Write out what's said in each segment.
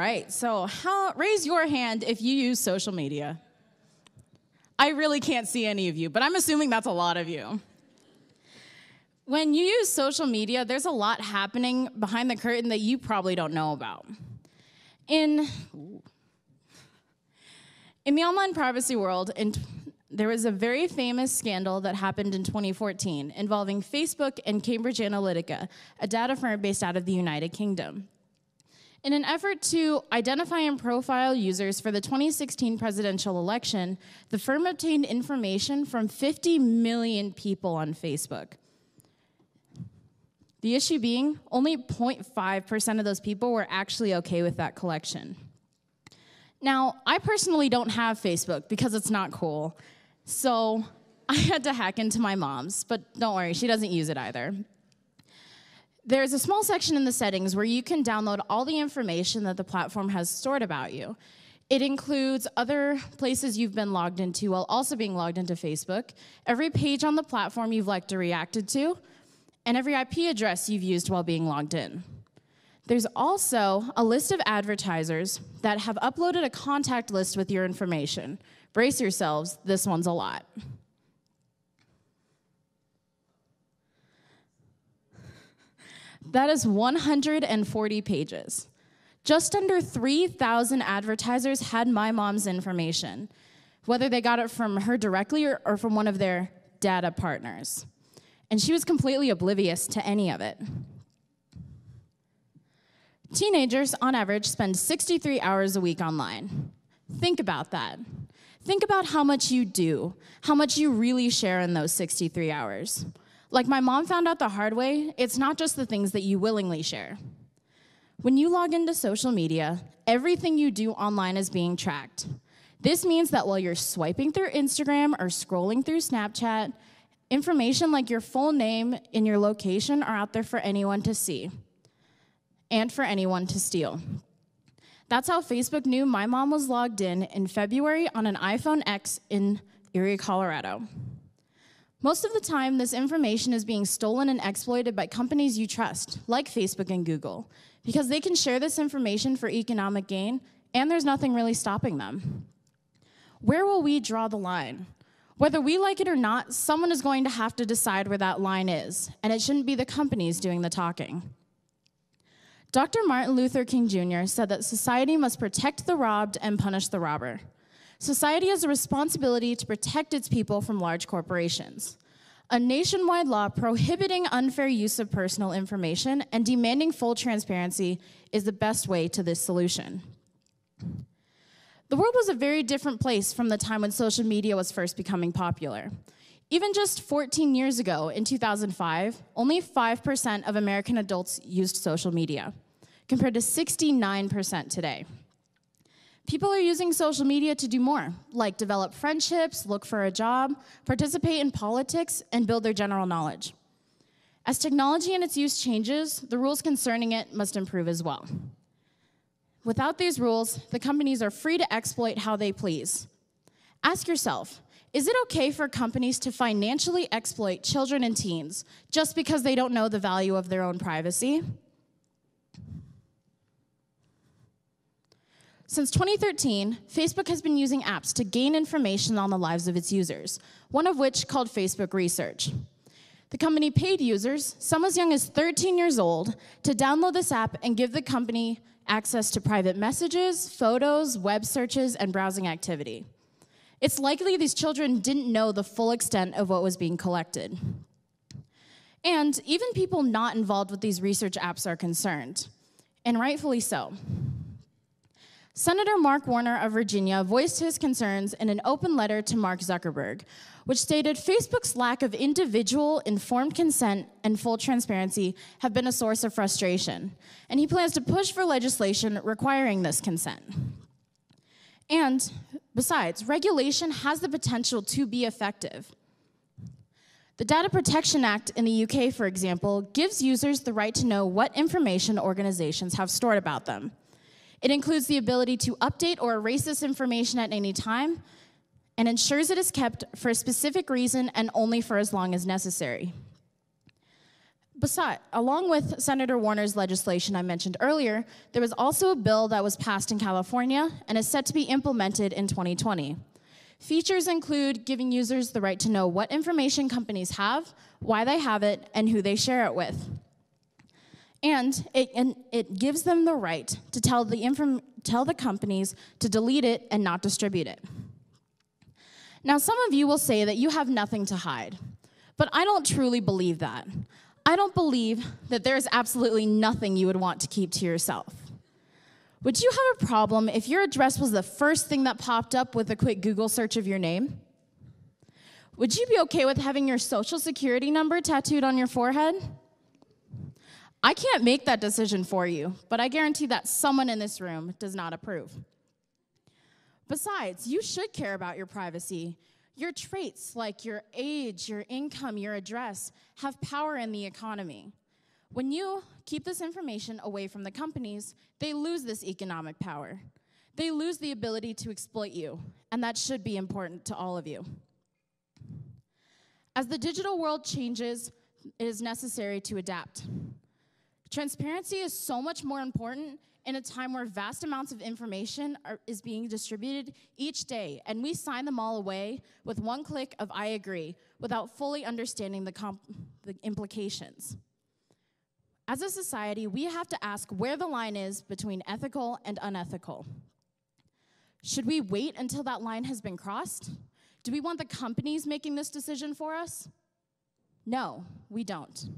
right, so raise your hand if you use social media. I really can't see any of you, but I'm assuming that's a lot of you. When you use social media, there's a lot happening behind the curtain that you probably don't know about. In the online privacy world, there was a very famous scandal that happened in 2014 involving Facebook and Cambridge Analytica, a data firm based out of the United Kingdom. In an effort to identify and profile users for the 2016 presidential election, the firm obtained information from 50 million people on Facebook. The issue being, only 0.5% of those people were actually okay with that collection. Now, I personally don't have Facebook because it's not cool, so I had to hack into my mom's, but don't worry, she doesn't use it either. There's a small section in the settings where you can download all the information that the platform has stored about you. It includes other places you've been logged into while also being logged into Facebook, every page on the platform you've liked or reacted to, and every IP address you've used while being logged in. There's also a list of advertisers that have uploaded a contact list with your information. Brace yourselves, this one's a lot. That is 140 pages. Just under 3,000 advertisers had my mom's information, whether they got it from her directly or from one of their data partners. And she was completely oblivious to any of it. Teenagers, on average, spend 63 hours a week online. Think about that. Think about how much you do, how much you really share in those 63 hours. Like my mom found out the hard way, it's not just the things that you willingly share. When you log into social media, everything you do online is being tracked. This means that while you're swiping through Instagram or scrolling through Snapchat, information like your full name and your location are out there for anyone to see and for anyone to steal. That's how Facebook knew my mom was logged in February on an iPhone X in Erie, Colorado. Most of the time, this information is being stolen and exploited by companies you trust, like Facebook and Google, because they can share this information for economic gain, and there's nothing really stopping them. Where will we draw the line? Whether we like it or not, someone is going to have to decide where that line is, and it shouldn't be the companies doing the talking. Dr. Martin Luther King Jr. said that society must protect the robbed and punish the robber. Society has a responsibility to protect its people from large corporations. A nationwide law prohibiting unfair use of personal information and demanding full transparency is the best way to this solution. The world was a very different place from the time when social media was first becoming popular. Even just 14 years ago, in 2005, only 5% of American adults used social media, compared to 69% today. People are using social media to do more, like develop friendships, look for a job, participate in politics, and build their general knowledge. As technology and its use changes, the rules concerning it must improve as well. Without these rules, the companies are free to exploit how they please. Ask yourself, is it okay for companies to financially exploit children and teens just because they don't know the value of their own privacy? Since 2013, Facebook has been using apps to gain information on the lives of its users, one of which called Facebook Research. The company paid users, some as young as 13 years old, to download this app and give the company access to private messages, photos, web searches, and browsing activity. It's likely these children didn't know the full extent of what was being collected. And even people not involved with these research apps are concerned, and rightfully so. Senator Mark Warner of Virginia voiced his concerns in an open letter to Mark Zuckerberg, which stated Facebook's lack of individual, informed consent and full transparency have been a source of frustration, and he plans to push for legislation requiring this consent. And besides, regulation has the potential to be effective. The Data Protection Act in the UK, for example, gives users the right to know what information organizations have stored about them. It includes the ability to update or erase this information at any time and ensures it is kept for a specific reason and only for as long as necessary. Besides, along with Senator Warner's legislation I mentioned earlier, there was also a bill that was passed in California and is set to be implemented in 2020. Features include giving users the right to know what information companies have, why they have it, and who they share it with. And it gives them the right to tell the companies to delete it and not distribute it. Now, some of you will say that you have nothing to hide, but I don't truly believe that. I don't believe that there is absolutely nothing you would want to keep to yourself. Would you have a problem if your address was the first thing that popped up with a quick Google search of your name? Would you be okay with having your social security number tattooed on your forehead? I can't make that decision for you, but I guarantee that someone in this room does not approve. Besides, you should care about your privacy. Your traits, like your age, your income, your address, have power in the economy. When you keep this information away from the companies, they lose this economic power. They lose the ability to exploit you, and that should be important to all of you. As the digital world changes, it is necessary to adapt. Transparency is so much more important in a time where vast amounts of information is being distributed each day, and we sign them all away with one click of I agree, without fully understanding the implications. As a society, we have to ask where the line is between ethical and unethical. Should we wait until that line has been crossed? Do we want the companies making this decision for us? No, we don't.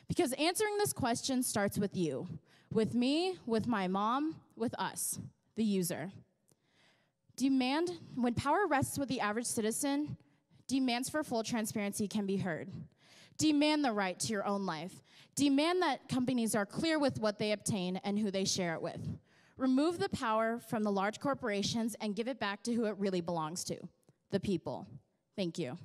Because answering this question starts with you. With me, with my mom, with us, the user. When power rests with the average citizen, demands for full transparency can be heard. Demand the right to your own life. Demand that companies are clear with what they obtain and who they share it with. Remove the power from the large corporations and give it back to who it really belongs to, the people. Thank you.